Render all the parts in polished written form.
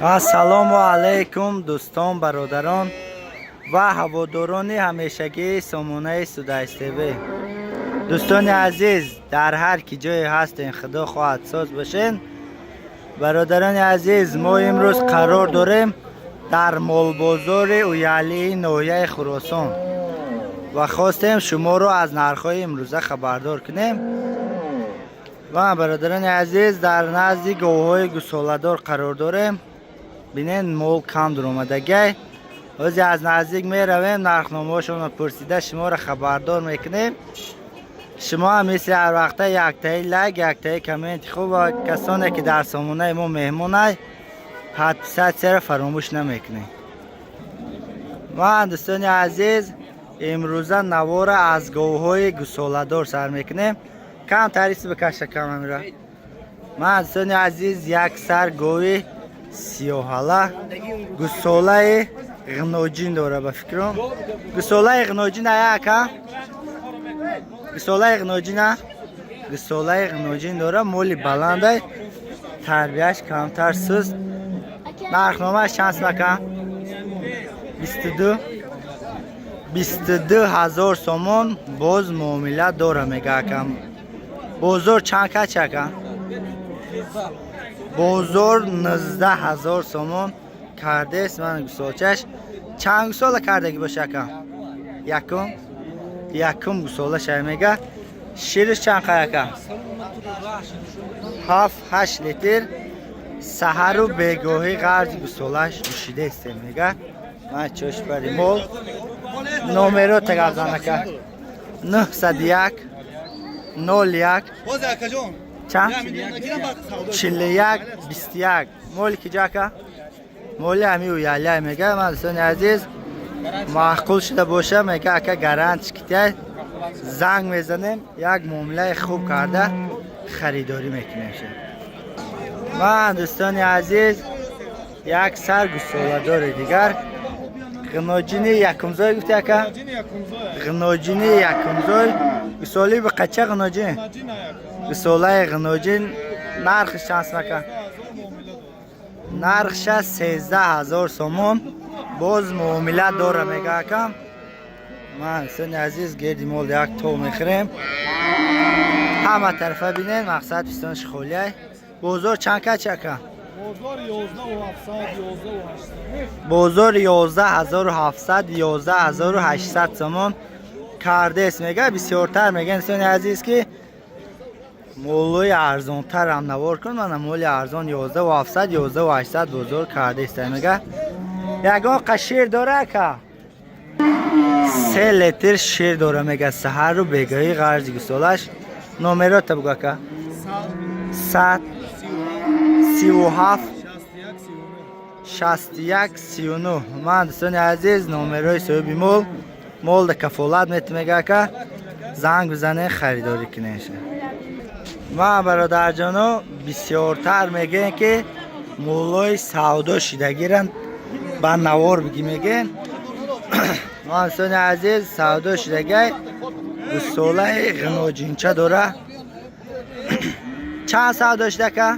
ассалому алайкум дӯстон, бародарон ва ҳаводорони ҳамешагии сомонаи Судайс ТВ. дӯстони азиз, дар ҳар ки ҷое ҳастен, худо хоҳад соз бошен. бародарони азиз, мо имрӯз қарор дорем дар молбозори уялии ноҳияи Хӯросон ва хостем шуморо аз нархҳои имрӯза хабардор кунем. ва бародарони азиз, дар назди говҳои гусоладор қарор дорем. бинен мол кам дуромадагай. ҳози аз наздик меравем, нархномаҳошонро пурсида шуморо хабардор мекунем. шумо ҳам мисли ҳарвақта яктаи лайк, яктаи комменти хуб ва касоне ки дар сомонаи мо меҳмонай подписатсияро фаромӯш намекунед. ва дӯстони азиз, имрӯза навора аз говҳои гусоладор сар мекунем. кам тариси бикаша кам амира. ман дӯстони азиз як сар гови сиёҳала гусолаи ғиноҷин дора ба фикрам. гусолаи ғиноҷин аяка гусолаи ғиноҷина гусолаи ғиноҷин дора, моли баландай, тарбияш камтар суст. нархномааш чанд мака? 22,000 сомон. боз муомила дора мегакам. бозор чанд качака? бозор 19,000 сомон кардест. ман гусолчаш чанд гусола кардаги бошака? якум гусола шаймега. шириш чанд қаяка? 7-8 литр. саҳару бегоҳӣ ғарзи гусолаш нӯшидест мега. ман чош бари мол номеро тагавзанака 901 01 чанд 41 21. моли киҷака? моли ҳами уялия мега. ман дӯстони азиз, маъқул шуда боша мега ака гарантиш китяй занг мезанем, як муомилаи хуб карда харидорӣ мекунем. ман дӯстони азиз, як сар гусоладори дигар ғиноҷини якумзой гуфти ака? ғиноҷини якумзой. гусоли ба қача ғиноҷин? гусолаи ғиноҷин нархиш чанд мака? нархша 13,000 сомон. боз муомила дора мега акам. ман дӯстони азиз, герди мол як то мехӯрем. ҳама тарафа бинен, мақсад пистони шихолияй. бозор чанд качака? бозор 11,700 11,800 сомон кардест мега. бисёртар меган дӯстони азиз ки молои арзонтар ам навор кун. мана моли арзон 11,700 11,800 бозор кардест мега. ягон қа шир дора ака? 3 литр шир дора мега. саҳару бегоҳӣ ғарзи гусолаш. номерота бугу ака? 137 61 39. ман дӯстони азиз, номерои соҳиби молда кафолат метмега ака. занг бизанен, харидорӣ кунен. ман бародарҷоно бисёртар мегӯем ки молои савдо шидагиранд ба навор бигӣ мегӯем. ман дӯстони азиз, савдо шидагай гусолаи ғиноҷинча дора. чанд савдо шидака?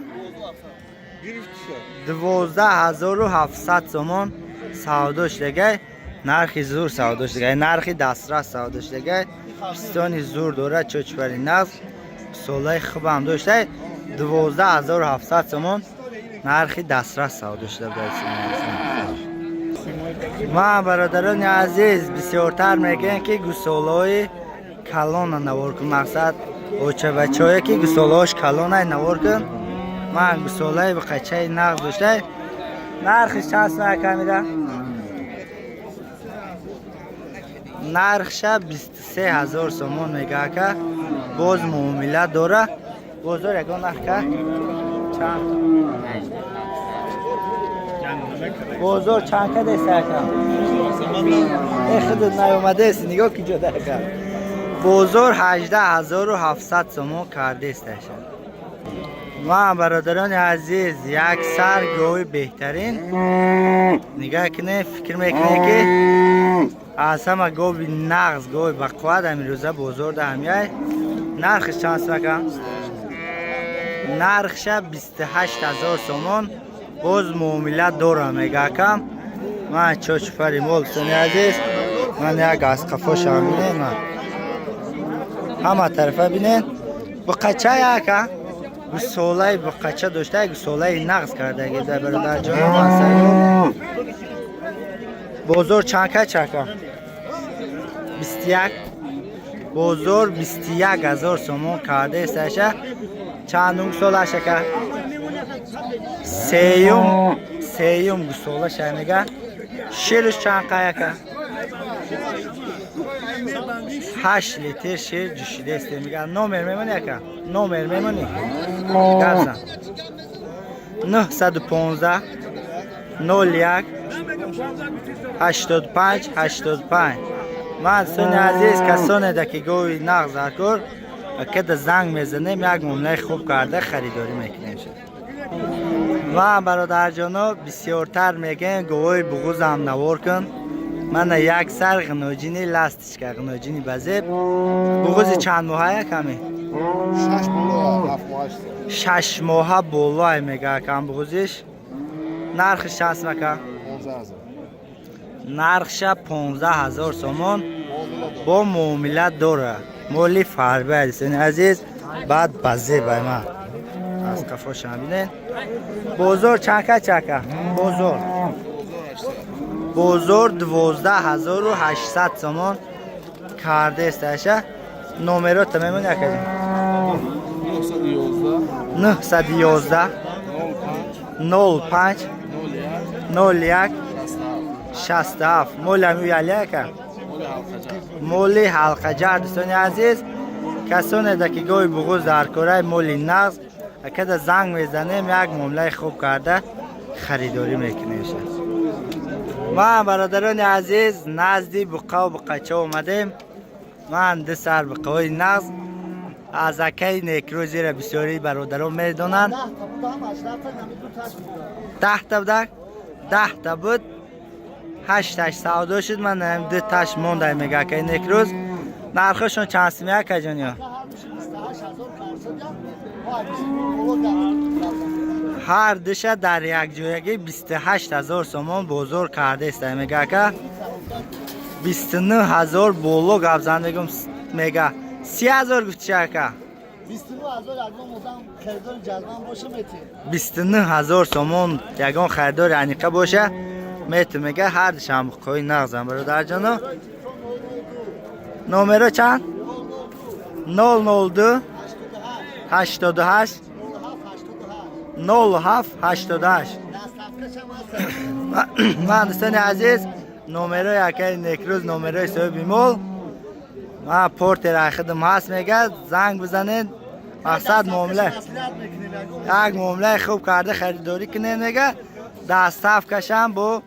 12,700 сомон савдо шидагай. нархи зур савдо шидагай, нархи дастрас савдо шидагай. пистони зур дора, чочбари нағз, гусолаи хубам доштай. 12,700 сомон нархи дастрас савдо шидагай. ман бародарони азиз, бисёртар мегӯем ки гусолаҳои калона навор кун. мақсад очабачае ки гусолаҳош калонай навор кун. ман гусолаи ба қачаи нағз доштай. нархиш чанд сомон камида? нархша 23,000 сомон мега ака. боз муомила дора. бозор ягон нархка? чанд? бозор чанд кадест ака? худуд наёмадест, нигоҳ ки ҷода ака. бозор 18,700 сомон кардест аша. ман бародарони азиз, як сар гови беҳтарин. нигаҳ кунед, фикр мекунед ки аз ҳама гови нағз, гови бақувват амирӯза бозор даҳамяй. нархиш чанд ака? нархша 28,000 сомон. باز معامله داره میگه کم. من چوچفری مول سنی عزیز من یک از قفاش هم بینید من همه طرفه بینید بقچه یکه به سوله بقچه داشته یک سوله نقص کرده گیده برادر جان بازار چنکه چکه 21 بازار 21,000 سومون کرده استشه چندون سوله شکه سیوم سوله شمیگه شیرش چنکه یکه 8 لیتر شیر جوشیده است میگه نمر میمونی یکه نمر میمونی گرزن 915 01 85 85 من سون عزیز کسانی ده که گوی نغز کر که ده زنگ میزنیم یک ممله خوب کرده خریداری میکنیم و برادر جانو بسیارتر میگن گوی بغوز هم نوار کن من یک سر غنوجینی لاستش که غنوجینی بزیب بغوز چند ماهه کمی 6 ماه بولای میگه کم بغوزش نرخش چند مکه نرخش 15,000 سومون با معامله داره مولی فربه هستین عزیز بعد بزه بای من از قفاش هم بینین بازار چکه بازار 12,800 سومون کرده استشه نمرات میمون یکه 911 05 01 67 مولی همیو یلیه که مولی حلقه جر دوستانی عزیز کسانی ده که گوی بغوز در کره مولی نغز که ده زنگ میزنیم یک معامله خوب کرده خریداری میکنیم ما برادران عزیز نزدی بقا و بقچه اومدیم من ده سر بقای نغز از اکی نیکرو زیر بسیاری برادران میدونن 10 تا بودک 10 تا بود 8 سودا شد من هم 2 تاش مونده میگه که نیکروز نرخشون چند سمیه که جانیا هر دشه در یک جایگی 28,000 سومون بزرگ کرده است میگه که 29,000 بولو گفزن میگم میگه 30,000 گفت چه که 29,000 سومون یگان خریدار انیقه باشه میتون میگه هر دشم کوی نغزم برادر جانو نمره چند 002 88 07 88 من دوستان عزیز نمره یکی نیکروز نمره صاحب بیمول من پورت را خدم هست میگه زنگ بزنید مقصد معامله یک معامله خوب کرده خریداری کنه میگه دستاف کشم با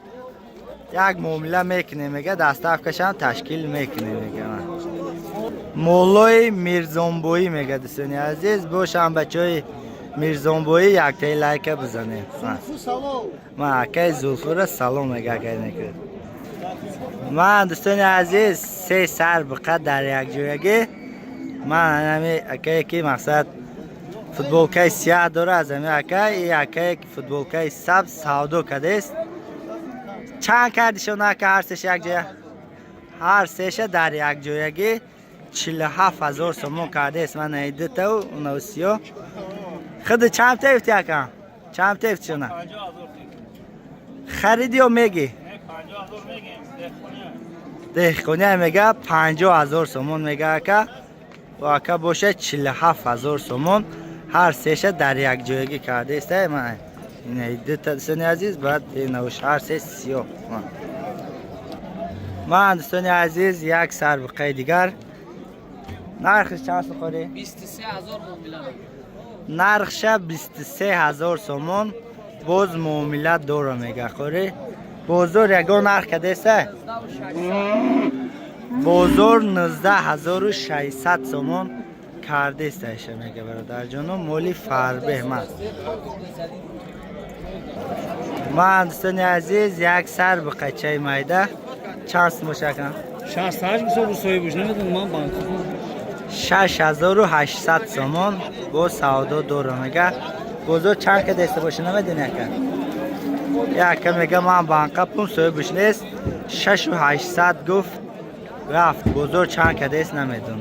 یک معامله میکنه میگه دستاف کشم تشکیل میکنه میگه مولای میرزنبویی میگه دوستانی عزیز باشم بچه های میرزنبویی یک تایی لایک بزنه من اکی زلفور سلام میگه که نکرد من دوستانی عزیز 3 سر بقید در یک جایگی من همی اکی مقصد فوتبولکای سیاه داره از همی اکی فوتبولکای سبز سودو کده است چند کردیشون که هر سش یک جایه هر سش در یک جایگی 47,000 سومون کرده است من ایده تو نوسیو خود چند تیفت یکم چند تیفت شونه خریدی و میگی دهخونی میگه 50,000 سومون میگه که واقعا باشه 47,000 سومون هر سش در یک جایگی کرده است من این ایده دوستانی عزیز بعد نوش هر سش 30 من دوستانی عزیز یک سربقه دیگر نرخش چند سخوری؟ 23,000 معامله نرخش 23,000 سومون باز معامله داره میگه خوری بازار یگان نرخ کده است بازار 19,600 سومون کرده است میگه برادر جانو مولی فربه من دوستانی عزیز یک سر به قچه میده چند مشکن 68 بسو روسایی بوش نمیدونم من بانک 6,800 سومون با سودا داره میگه بازار چند که دسته باشه نمیدونه که یکم میگه من بانکا پون سوی بوش نیست 6800 گفت رفت بزرگ چند کدیس نمیدونم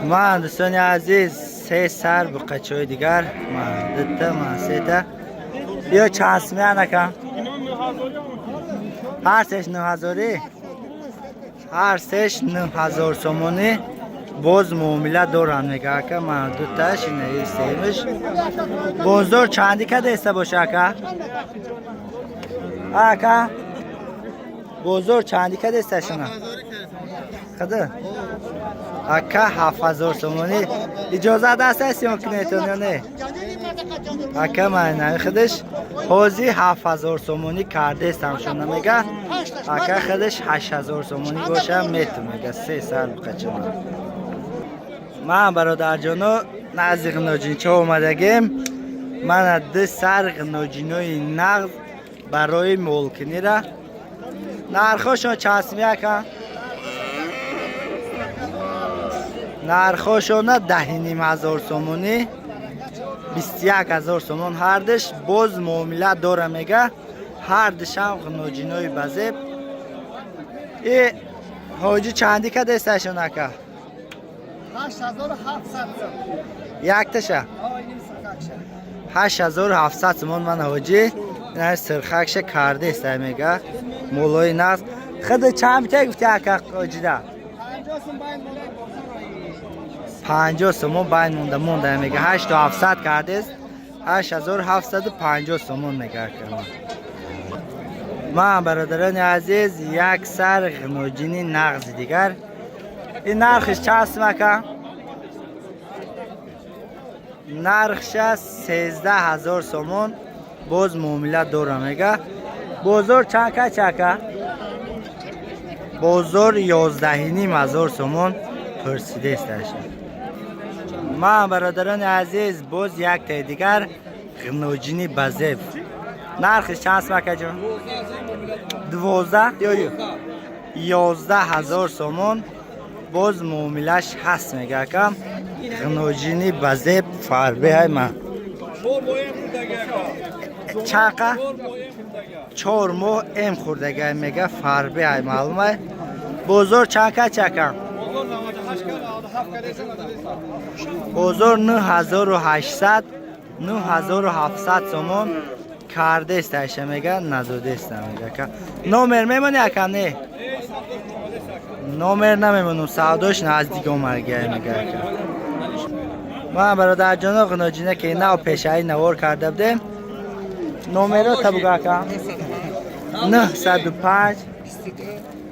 من دوستان عزیز 3 سر به قچوی دیگر من دیده من 3 تا یا چند سمیه نکن هر سش 9000 هر سش 9000 سومونی باز معامله دارن میگه که من دو تاش اینه سیمش بزرگ چندی که دیسته باشه که بزرگ چندی که دیسته شما خدا اکا 7000 سومونی اجازه دست هستی ممکنه تو نه اکا من نه خودش حوزی 7000 سومونی کرده استم شما میگه اکا خودش 8000 سومونی باشه میتونه میگه 3 سال بقچه من برادر جانو نزدیک نوجینچه اومدگیم من 2 سر نوجینوی نغز برای مولکنی را نرخوشون چند سمیه کن نرخوشون 10500 سومونی 21000 سومون هر دش باز معامله داره میگه هر دشم نوجینوی بزیب ای حاجی چندی که دستشون نکه 8700 یک تشه 8700 سومون من حاجی نه سرخکش کرده است میگه مولای ناز خود چند بیته گفتی اکا حاجی ده 50 سومون باید مونده میگه 8700 کرده است 8750 سومون میگه که من برادران عزیز یک سر غنوجینی نغز دیگر این نرخش چه است مکه نرخش 13000 سومون باز معامله داره میگه بزرگ چند که چکه بزرگ 11500 سومون پرسیده استش من برادران عزیز باز یک تا دیگر غنوجینی بزیب نرخش چند است مکه جان 12 یا 11000 سومون باز معاملش هست میگه کم غنوجینی بزیب فربه های من چاقه 4 ماه ام خوردگه میگه فربه های معلومه بزرگ چاقه چکم بزرگ 9800 9700 سومون کرده استش میگه نداده است میگه که نمر میمونی یکم نه نمر نمیمونم سعوداش نزدیک اومرگه میگه که من برادر جانا غنوجینه که نه پیشایی نوار کرده بودیم نمر رو تبگاه کم 905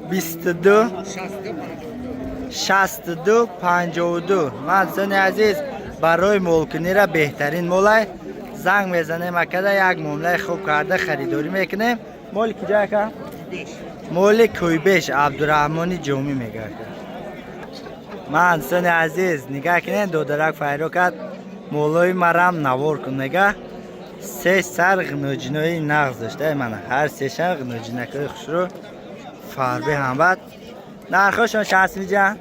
22 62 52 من زن عزیز برای مولکنی را بهترین مولای زنگ میزنیم اکده یک معامله خوب کرده خریداری میکنیم مول کجا که مول کویبش عبدالرحمانی جومی میگه من زن عزیز نگاه کنین دو درک فایرو کرد مولای مرم نوار کن نگه 3 سر غنوجینوی نغز داشته من هر 3 سر غنوجینکای خوش رو فربه هم بد نرخوشون چند میجن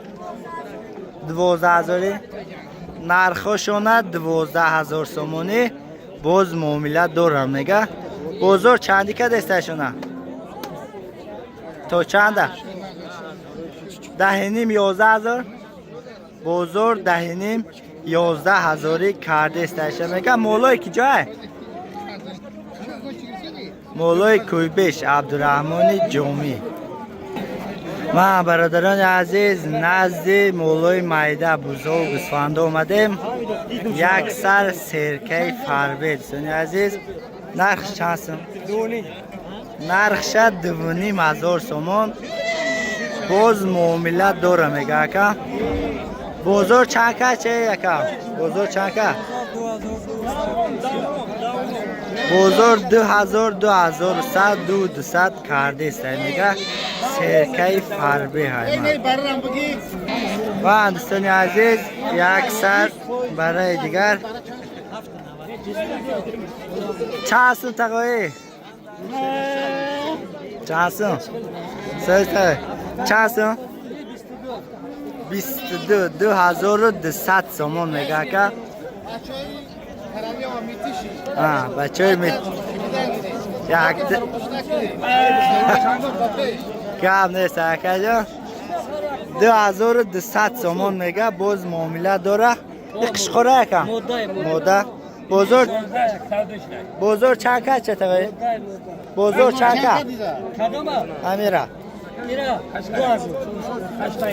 12000 نرخوشون 12000 سومونی باز معامله دارم میگه بزرگ چندی که دستشونه تو چنده 10.5 11000 بزرگ 10.5 11000 کرده استشه میگه مولای کی جای مولای کویبش عبدالرحمانی جومی من برادران عزیز نزد مولای مایده بزرگ اسفنده اومدیم یک سر سرکه فربه دوستان عزیز نرخش چند سوم نرخش 2500 سومون باز معامله داره میگه که بزرگ چند که چه یکم بزرگ چند که بزرگ 2000 2100 2200 کرده است میگه سرکه فربه های من و دوستان عزیز یک سر برای دیگر چند سون تقایی چند سون چند سون 22 2200 سومون میگه که بچه های کم نیست اکا جان 2200 سومون میگه باز معامله داره یک قشقوره یکم موده بزرگ چند که چه تبایی؟ بزرگ چند که؟ امیره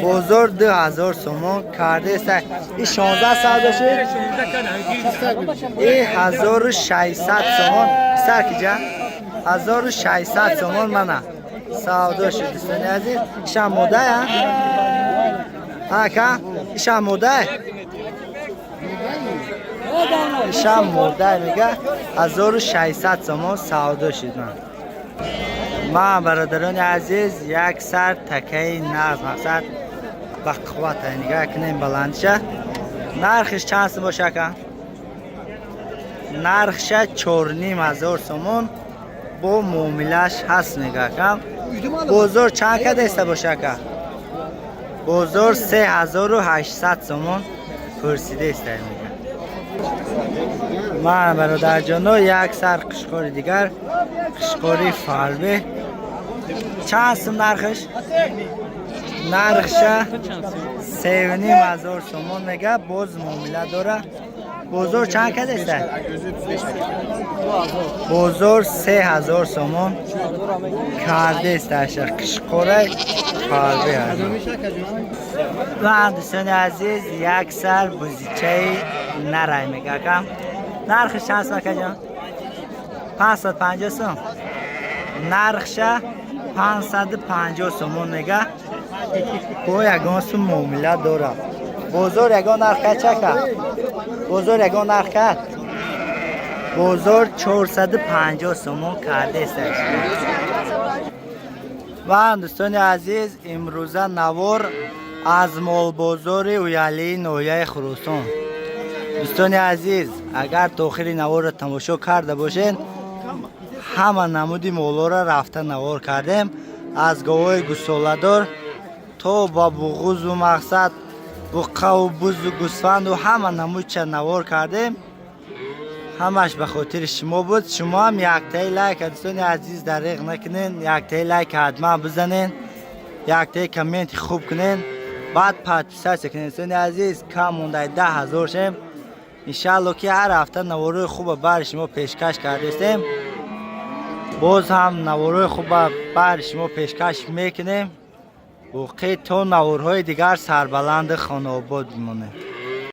بزرگ 2000 سومون کرده است این 16 ساده شد این 1600 سومون سر که جا 1600 سومون منه ساده شد دوستانی عزیز ایشان موده ها که ایشان موده ایشان موده میگه 1600 سومون ساده شد من برادران عزیز یک سر تکه ناز مقصد با قوت نگاه کنیم بلندشه نرخش چند سو باشه که نرخش 4500 سومون با معاملش هست نگاه کن بزرگ چند که دسته باشه که بزرگ 3800 سومون پرسیده است میگه من برادر جانو یک سر قشقوری دیگر قشقوری فالبه چند سوم نرخش؟ نرخش 3500 سومون میگه باز معامله داره بزرگ چند که دسته؟ بزرگ 3000 سومون کرده است قشقوری فالبه و دوستان عزیز یک سر بزیچه نرای میگه کم نرخش چند سوم که جان؟ 550 سوم نرخش 550 سومون میگه با یگان سوم معامله داره بزرگ یگان نرخ کرد چه کرد؟ بزرگ یگان نرخ کرد بزرگ 450 سومون کرده است و دوستان عزیز امروزه نوار از مال بازار اویالی نویه خروسان دوستان عزیز اگر تاخیر نوار را تماشا کرده باشین همه نمودی مولا را رفته نوار کردیم از گوهای گسولدار تا با بغوز و مقصد بقه و بوز و گوسفند و همه نمود چه نوار کردیم همش به خاطر شما بود شما هم یک تای لایک دوستان عزیز دریغ نکنین یک تای لایک حتما بزنین یک تای کامنت خوب کنین بعد پادپیسه کنین دوستان عزیز کم مونده 10000 شیم انشالله که هر هفته نوارای خوب بر شما پیشکش کرده استیم باز هم نوارای خوب بر شما پیشکش میکنیم باقی تا نوارهای دیگر سربلند خانه آباد بمونه